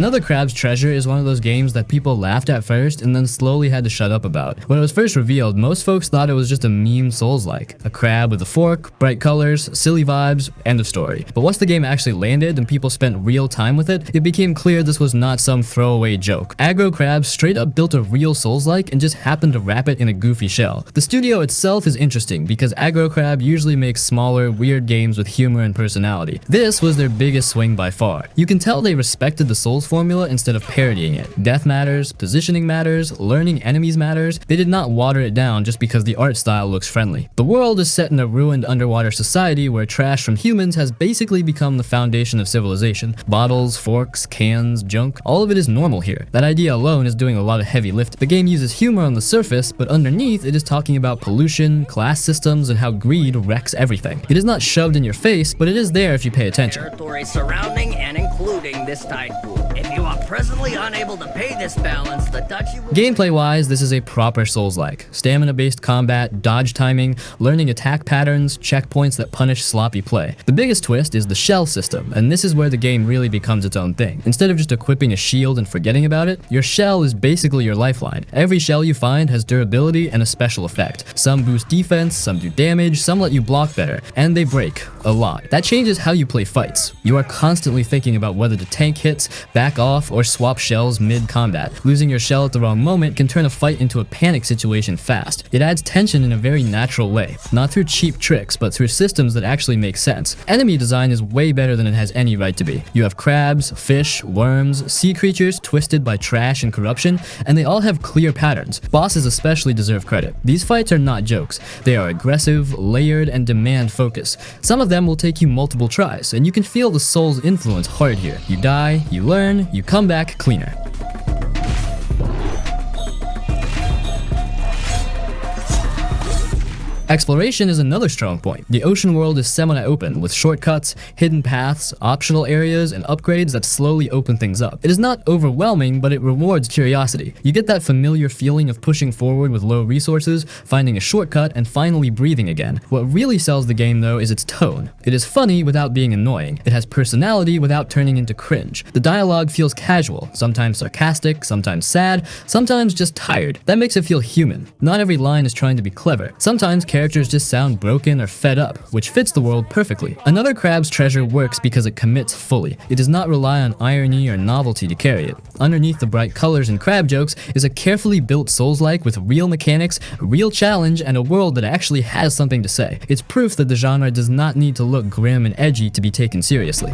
Another Crab's Treasure is one of those games that people laughed at first and then slowly had to shut up about. When it was first revealed, most folks thought it was just a meme Souls-like. A crab with a fork, bright colors, silly vibes, end of story. But once the game actually landed and people spent real time with it, it became clear this was not some throwaway joke. Aggro Crab straight up built a real Souls-like and just happened to wrap it in a goofy shell. The studio itself is interesting because Aggro Crab usually makes smaller, weird games with humor and personality. This was their biggest swing by far. You can tell they respected the Souls formula instead of parodying it. Death matters, positioning matters, learning enemies matters. They did not water it down just because the art style looks friendly. The world is set in a ruined underwater society where trash from humans has basically become the foundation of civilization. Bottles, forks, cans, junk, all of it is normal here. That idea alone is doing a lot of heavy lifting. The game uses humor on the surface, but underneath it is talking about pollution, class systems, and how greed wrecks everything. It is not shoved in your face, but it is there if you pay attention. Territory surrounding and including this tide pool. If you are presently unable to pay this balance, the duchy will... Gameplay-wise, this is a proper Souls-like. Stamina-based combat, dodge timing, learning attack patterns, checkpoints that punish sloppy play. The biggest twist is the shell system, and this is where the game really becomes its own thing. Instead of just equipping a shield and forgetting about it, your shell is basically your lifeline. Every shell you find has durability and a special effect. Some boost defense, some do damage, some let you block better, and they break a lot. That changes how you play fights. You are constantly thinking about whether to tank hits, back off, or swap shells mid-combat. Losing your shell at the wrong moment can turn a fight into a panic situation fast. It adds tension in a very natural way, not through cheap tricks, but through systems that actually make sense. Enemy design is way better than it has any right to be. You have crabs, fish, worms, sea creatures twisted by trash and corruption, and they all have clear patterns. Bosses especially deserve credit. These fights are not jokes. They are aggressive, layered, and demand focus. Some of them will take you multiple tries, and you can feel the Souls influence hard here. You die, you learn, you come back cleaner. Exploration is another strong point. The ocean world is semi-open, with shortcuts, hidden paths, optional areas, and upgrades that slowly open things up. It is not overwhelming, but it rewards curiosity. You get that familiar feeling of pushing forward with low resources, finding a shortcut, and finally breathing again. What really sells the game, though, is its tone. It is funny without being annoying. It has personality without turning into cringe. The dialogue feels casual, sometimes sarcastic, sometimes sad, sometimes just tired. That makes it feel human. Not every line is trying to be clever. Sometimes characters just sound broken or fed up, which fits the world perfectly. Another Crab's Treasure works because it commits fully. It does not rely on irony or novelty to carry it. Underneath the bright colors and crab jokes is a carefully built Souls-like with real mechanics, real challenge, and a world that actually has something to say. It's proof that the genre does not need to look grim and edgy to be taken seriously.